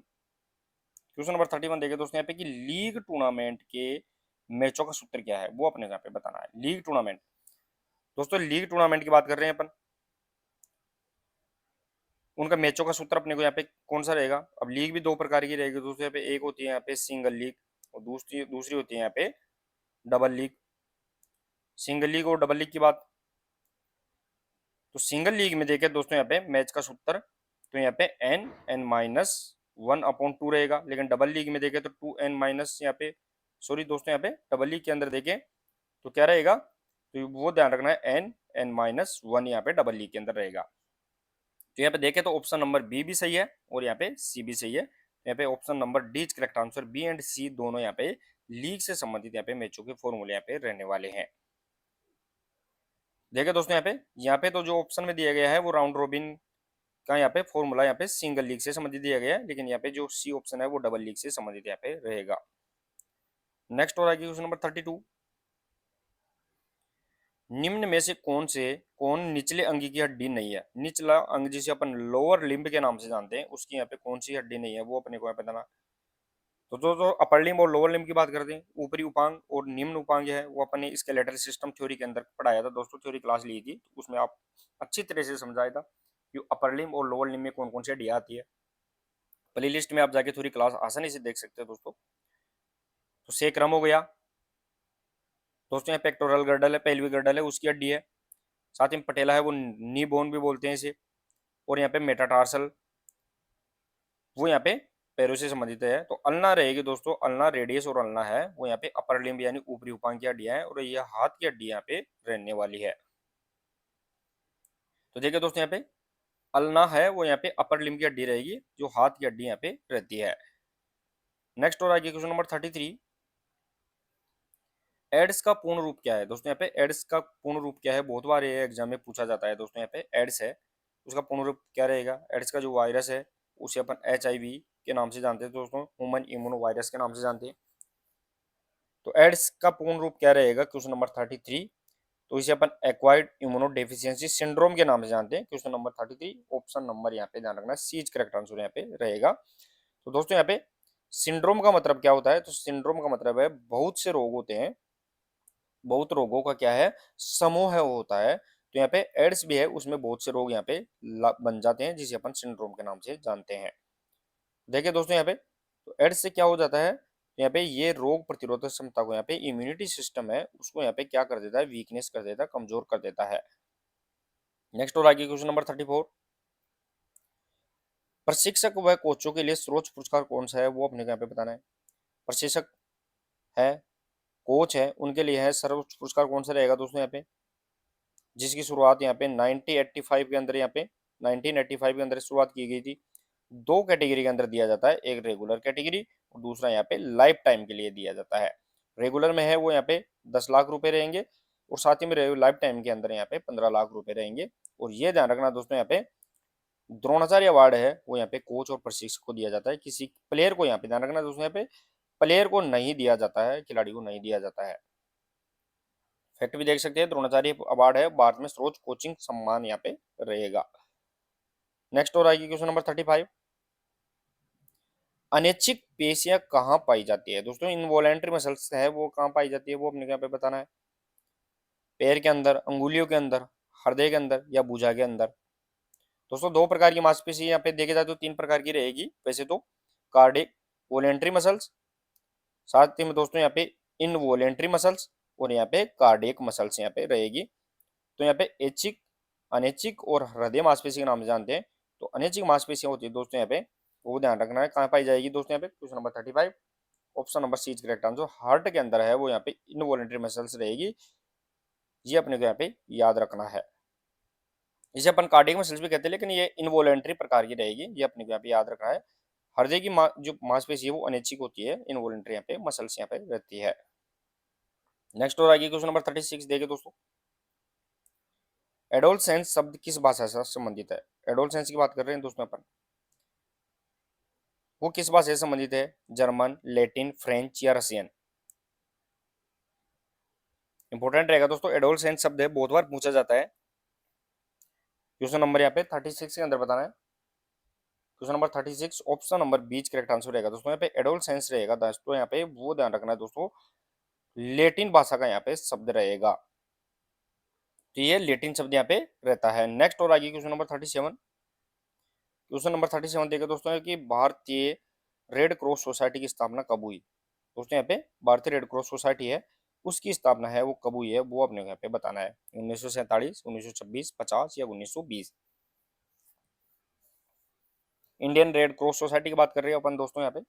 [SPEAKER 1] क्वेश्चन नंबर 31 देखिए दोस्तों यहाँ पे कि लीग टूर्नामेंट के मैचों का सूत्र क्या है वो अपने यहाँ पे बताना है। लीग टूर्नामेंट, दोस्तों लीग टूर्नामेंट की बात कर रहे हैं अपन, उनका मैचों का सूत्र अपने को यहाँ पे कौन सा रहेगा। अब लीग भी 2 प्रकार की रहेगी दोस्तों, यहाँ पे एक होती है यहाँ पे सिंगल लीग और दूसरी दूसरी होती है यहाँ पे डबल लीग। सिंगल लीग और डबल लीग की बात, तो सिंगल लीग में देखें दोस्तों यहाँ पे मैच का सूत्र तो यहाँ पे n(n-1/2) रहेगा, लेकिन डबल लीग में देखें तो 2n- यहाँ पे, सॉरी दोस्तों यहाँ पे डबल लीग के अंदर देखें तो क्या रहेगा, तो वो ध्यान रखना है n(n-1) यहाँ पे डबल लीग के अंदर रहेगा। तो यहाँ पे देखें तो ऑप्शन नंबर बी भी सही है और यहाँ पे सी भी सही है। यहाँ पे option number D is correct answer, B and C दोनों यहाँ पे लीग से संबंधित यहाँ पे मैचों के फॉर्मूले यहाँ पे रहने वाले हैं। देखिए दोस्तों यहाँ पे तो जो ऑप्शन में दिया गया है वो राउंड रोबिन का यहाँ पे फॉर्मूला यहाँ पे सिंगल लीग से संबंधित दिया गया है, लेकिन यहाँ पे जो सी ऑप्शन है वो डबल लीग से संबंधित यहाँ पे रहेगा। नेक्स्ट और आगे क्वेश्चन नंबर 32, निम्न में से कौन निचले अंग की हड्डी नहीं है। निचला अंग जिसे अपन लोअर लिम्ब के नाम से जानते हैं उसकी यहाँ पे कौन सी हड्डी नहीं है वो अपने को यहाँ पे बताना। तो अपर लिम्ब और लोअर लिम्ब की बात करते हैं, ऊपरी उपांग और निम्न उपांग है वो अपने स्केलेटल सिस्टम थ्योरी के अंदर पढ़ाया था दोस्तों, थ्योरी क्लास ली थी तो उसमें आप अच्छी तरह से समझाया था कि अपर लिम्ब और लोअर लिम्ब में कौन कौन सी हड्डियाँ आती है। प्ले लिस्ट में आप जाके थोड़ी क्लास आसानी से देख सकते हैं दोस्तों। तो सेक्रम हो गया दोस्तों, यहाँ पेक्टोरल गर्डल है, पेल्विक गर्डल है उसकी हड्डी है, साथ ही पटेला है वो नी बोन भी बोलते हैं इसे, और यहाँ पे मेटाटार्सल वो यहाँ पे पैरों से संबंधित है। तो अल्ना रहेगी दोस्तों, अल्ना रेडियस और अल्ना है वो यहाँ पे अपर लिम्ब यानी ऊपरी उपांग की हड्डियां है, और ये हाथ की हड्डी यहाँ पे रहने वाली है। तो देखिए दोस्तों यहाँ पे अल्ना है वो यहाँ पे अपर लिम्ब की हड्डी रहेगी, जो हाथ की हड्डी यहाँ पे रहती है। नेक्स्ट और आगे क्वेश्चन नंबर 33, एड्स का पूर्ण रूप क्या है। दोस्तों यहाँ पे एड्स का पूर्ण रूप क्या है, बहुत बार ये एग्जाम में पूछा जाता है। दोस्तों यहाँ पे एड्स है, उसका पूर्ण रूप क्या रहेगा। एड्स का जो वायरस है उसे अपन HIV के नाम से जानते हैं दोस्तों, ह्यूमन इम्यूनो वायरस के नाम से जानते हैं। तो एड्स का पूर्ण रूप क्या रहेगा क्वेश्चन नंबर 33, तो इसे अपन एक्वायर्ड इम्यूनो डेफिशिएंसी सिंड्रोम के नाम से जानते हैं। क्वेश्चन नंबर 33 ऑप्शन नंबर यहाँ पे ध्यान रखना, सी इज करेक्ट आंसर यहाँ पे रहेगा। तो दोस्तों यहाँ पे सिंड्रोम का मतलब क्या होता है, तो सिंड्रोम का मतलब है बहुत से रोग होते हैं, बहुत रोगों का क्या है, समूह है होता है। तो यहाँ पे एड्स भी है, उसमें बहुत से रोग यहाँ पे बन जाते हैं, जिसे अपन सिंड्रोम के नाम से जानते हैं। देखिए दोस्तों यहाँ पे, तो एड्स से क्या हो जाता है, तो यहाँ पे ये रोग प्रतिरोधक क्षमता को, यहाँ पे इम्यूनिटी सिस्टम है उसको यहाँ पे क्या कर देता है, वीकनेस कर देता है, कमजोर कर देता है। नेक्स्ट और आगे क्वेश्चन नंबर 34, प्रशिक्षक व कोचों के लिए सर्वोच्च पुरस्कार कौन सा है, वो अपने को यहाँ पे बताना है। प्रशिक्षक है, कोच है, उनके लिए है सर्वोच्च पुरस्कार कौन सा रहेगा दोस्तों यहाँ पे, जिसकी शुरुआत यहाँ पे 1985 के अंदर, यहाँ पे 1985 के अंदर शुरुआत की गई थी। दो कैटेगरी के अंदर दिया जाता है, एक रेगुलर कैटेगरी और दूसरा यहाँ पे लाइफ टाइम के लिए दिया जाता है। रेगुलर में है वो यहाँ पे 10 लाख रुपए रहेंगे, और साथ ही में लाइफ टाइम के अंदर यहाँ पे 15 लाख रुपए रहेंगे। और ये ध्यान रखना दोस्तों, यहाँ पे द्रोणाचार्य अवार्ड है वो यहाँ पे कोच और प्रशिक्षक को दिया जाता है, किसी प्लेयर को यहाँ पे ध्यान रखना दोस्तों, यहाँ पे प्लेयर को नहीं दिया जाता है, खिलाड़ी को नहीं दिया जाता है। फैक्ट भी देख सकते हैं, द्रोणाचार्य अवार्ड है भारत में सर्वोच्च कोचिंग सम्मान यहाँ पे रहेगा। नेक्स्ट और आएगी क्वेश्चन नंबर 35, अनैच्छिक पेशियां कहाँ पाई जाती है। दोस्तों इनवॉलेंट्री मसल्स है वो कहाँ पाई जाती है, वो अपने यहाँ पे बताना है। पैर के अंदर, अंगुलियों के अंदर, हृदय के अंदर या भुजा के अंदर। दोस्तों दो प्रकार की मांसपेशी यहाँ पे देखे जाए तो तीन प्रकार की रहेगी वैसे तो, कार्डिक वॉलेंट्री मसल्स, साथ ही में दोस्तों यहाँ पे इनवॉलेंट्री मसल्स, और यहाँ पे कार्डियक मसल्स यहाँ पे रहेगी। तो यहाँ पे ऐच्छिक, अनैच्छिक और हृदय मांसपेशी के नाम से जानते हैं। तो अनैच्छिक मांसपेशियां होती है दोस्तों यहाँ पे, वो ध्यान रखना है कहाँ पाई जाएगी दोस्तों यहाँ पे, question number 35 option number C is correct answer, heart के अंदर है वो यहाँ पे इनवॉलेंट्री मसल्स रहेगी, ये अपने को यहाँ पे याद रखना है। इसे अपन कार्डियक मसल्स भी कहते हैं, लेकिन ये इनवॉलेंट्री प्रकार की रहेगी, ये अपने को यहाँ पे याद रखना है। हृदय की जो मांसपेशी है वो अनैच्छिक होती है, इनवॉलेंट्री यहाँ पे मसल्स यहाँ पे रहती है। नेक्स्ट और आगे क्वेश्चन नंबर 36 देखिए दोस्तों, एडोलसेंस शब्द किस भाषा से संबंधित है। एडोलसेंस की बात कर रहे हैं दोस्तों अपन, वो किस भाषा से संबंधित है, जर्मन, लैटिन, फ्रेंच या रशियन। इंपॉर्टेंट रहेगा दोस्तों, एडोलसेंस शब्द है, बहुत बार पूछा जाता है। क्वेश्चन नंबर यहाँ पे 36 के अंदर बताना है। क्वेश्चन नंबर 36 ऑप्शन नंबर बीच करेक्ट आंसर रहेगा दोस्तों, यहाँ पे एडोलसेंस रहेगा दोस्तों, यहाँ पे वो ध्यान रखना है दोस्तों, लेटिन भाषा का यहाँ पे शब्द रहेगा। तो ये लेटिन शब्द यहाँ पे रहता है। नेक्स्ट और आगे क्वेश्चन नंबर 37, क्वेश्चन नंबर 37 देखिए दोस्तों कि भारतीय रेड क्रॉस सोसाइटी की स्थापना कब हुई। दोस्तों यहाँ पे भारतीय रेड क्रॉस सोसाइटी है, उसकी स्थापना है वो कब हुई है, वो अपने यहाँ पे बताना है। 1947, 1926, 50 या 1920। इंडियन रेड क्रॉस सोसाइटी की बात कर रहे हैं अपन दोस्तों यहाँ पे।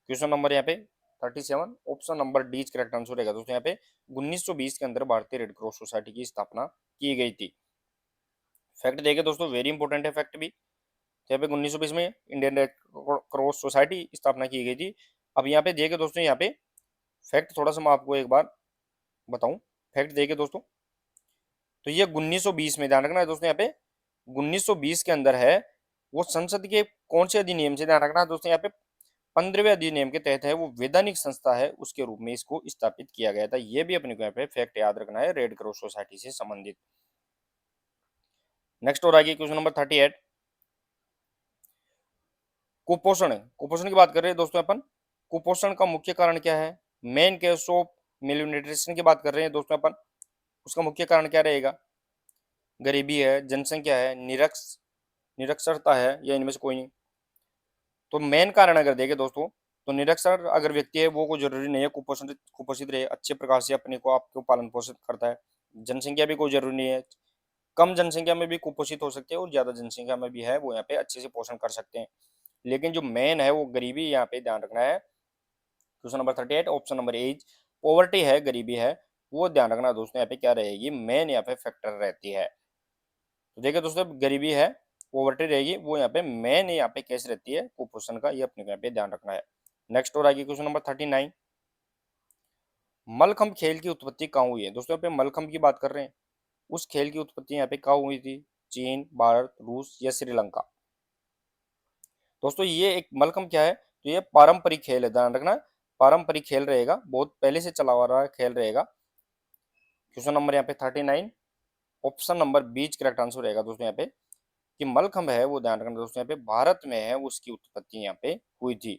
[SPEAKER 1] क्वेश्चन नंबर यहाँ पे 37 option number D correct answer रहेगा दोस्तों, यहाँ पे 1920 के अंदर भारतीय रेड क्रॉस सोसाइटी की स्थापना की गई थी। फैक्ट देखिए दोस्तों, वेरी इंपॉर्टेंट है फैक्ट भी। यहाँ पे 1920 में इंडियन रेड क्रॉस सोसाइटी स्थापना की गई थी। अब यहाँ पे देखिए दोस्तों, यहाँ पे फैक्ट थोड़ा सा मैं आपको एक बार बताऊं। फैक्ट देखिए दोस्तों, तो ये 1920 में ध्यान रखना है दोस्तों, यहाँ पे 1920 के अंदर है वो संसद के कौन से अधिनियम से, ध्यान रखना है दोस्तों, यहाँ पे 15वें अधिनियम के तहत है, वो वैधानिक संस्था है उसके रूप में इसको स्थापित किया गया था। ये भी अपने को यहाँ पे फैक्ट याद रखना है रेड क्रॉस सोसाइटी से संबंधित। नेक्स्ट और आगे क्वेश्चन नंबर 38, कुपोषण है, कुपोषण की बात कर रहे हैं दोस्तों अपन। कुपोषण का मुख्य कारण क्या है, मेन केस ऑफ मेलन्यूट्रिशन की बात कर रहे हैं दोस्तों अपन। उसका मुख्य कारण क्या रहेगा, गरीबी है, जनसंख्या है, निरक्षरता है, या इनमें से कोई नहीं। तो मेन कारण अगर देखें दोस्तों, तो निरक्षर अगर व्यक्ति है वो को जरूरी नहीं है कुपोषित कुपोषित रहे, अच्छे प्रकार से अपने को आपको पालन पोषित करता है। जनसंख्या भी कोई जरूरी नहीं है, कम जनसंख्या में भी कुपोषित हो सकते हैं और ज्यादा जनसंख्या में भी है वो यहाँ पे अच्छे से पोषण कर सकते हैं। लेकिन जो मेन है वो गरीबी यहाँ पे ध्यान रखना है। क्वेश्चन नंबर 38 ऑप्शन नंबर एज पॉवर्टी है, गरीबी है, वो ध्यान रखना दोस्तों, यहाँ पे क्या रहेगी, मेन यहाँ पे फैक्टर रहती है। तो देखिए दोस्तों, गरीबी है पॉवर्टी रहेगी वो यहाँ पे मेन यहाँ पे केस रहती है कुपोषण का, ये अपने को यहाँ पे ध्यान रखना है। नेक्स्ट और आगे क्वेश्चन नंबर 39, मलखंभ खेल की उत्पत्ति कहाँ हुई है? दोस्तों यहाँ पे मलखंभ की बात कर रहे हैं, उस खेल की उत्पत्ति यहाँ पे कहाँ हुई थी? चीन, भारत, रूस या श्रीलंका? दोस्तों ये एक मलखंभ क्या है, तो ये पारंपरिक खेल है, ध्यान रखना, पारंपरिक खेल रहेगा, बहुत पहले से चला आ रहा खेल रहेगा। क्वेश्चन नंबर यहाँ पे 39, ऑप्शन नंबर बीच करेक्ट आंसर रहेगा दोस्तों यहाँ पे, कि मलखंभ है वो ध्यान रखना दोस्तों यहाँ पे भारत में है, उसकी उत्पत्ति यहाँ पे हुई थी।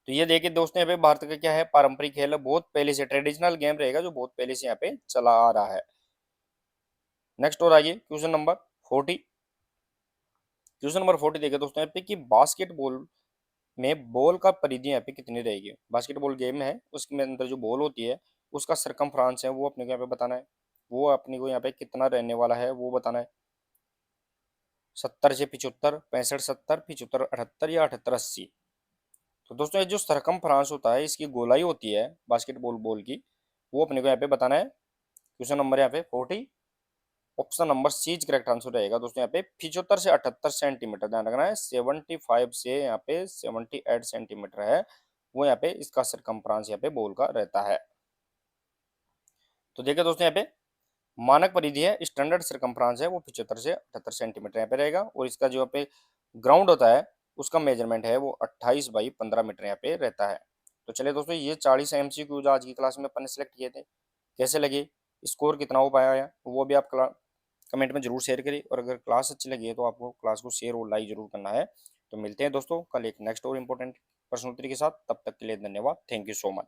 [SPEAKER 1] तो ये देखिए दोस्तों यहाँ पे भारत का क्या है, पारंपरिक खेल है, बहुत पहले से ट्रेडिशनल गेम रहेगा जो बहुत पहले से यहाँ पे चला आ रहा है। नेक्स्ट और आइए क्वेश्चन नंबर 40, क्वेश्चन नंबर 40 देखिए दोस्तों यहाँ पे कि बास्केटबॉल में बॉल का परिधि यहाँ पे कितनी रहेगी? बास्केटबॉल गेम है, उसके अंदर जो बॉल होती है उसका सरकमफ्रांस है वो अपने को यहाँ पे बताना है, वो अपने को यहाँ पे कितना रहने वाला है वो बताना है। 70 से 75, 65 70, 75 78 या 78 80? तो दोस्तों ये जो सरकमफ्रांस होता है, इसकी गोलाई होती है बास्केटबॉल बॉल की, वो अपने को यहाँ पे बताना है। क्वेश्चन नंबर यहाँ पे 40, option number C correct answer रहेगा दोस्तों यहाँ पे 75 से 78 सेंटीमीटर, ध्यान रखना है 75 से यहाँ पे 78 सेंटीमीटर है वो यहाँ पे इसका सरकमफ्रांस यहाँ पे बॉल का रहता है। तो देखिए दोस्तों यहाँ पे मानक परिधि है, स्टैंडर्ड सरकमफ्रांस है वो 75 से 78 सेंटीमीटर यहाँ पे रहेगा, और इसका जो यहाँ पे ग्राउंड होता है उसका मेजरमेंट है वो 28 बाई 15 मीटर यहाँ पे रहता है। तो चलिए दोस्तों ये 40 MCQ आज की क्लास में अपन ने सेलेक्ट किए थे, कैसे लगे, स्कोर कितना हो पाया है वो भी आप कमेंट में जरूर शेयर करिए, और अगर क्लास अच्छी लगी है तो आपको क्लास को शेयर और लाइक जरूर करना है। तो मिलते हैं दोस्तों कल एक नेक्स्ट और इम्पोर्टेंट प्रश्नोत्तरी के साथ, तब तक के लिए धन्यवाद, थैंक यू सो मच।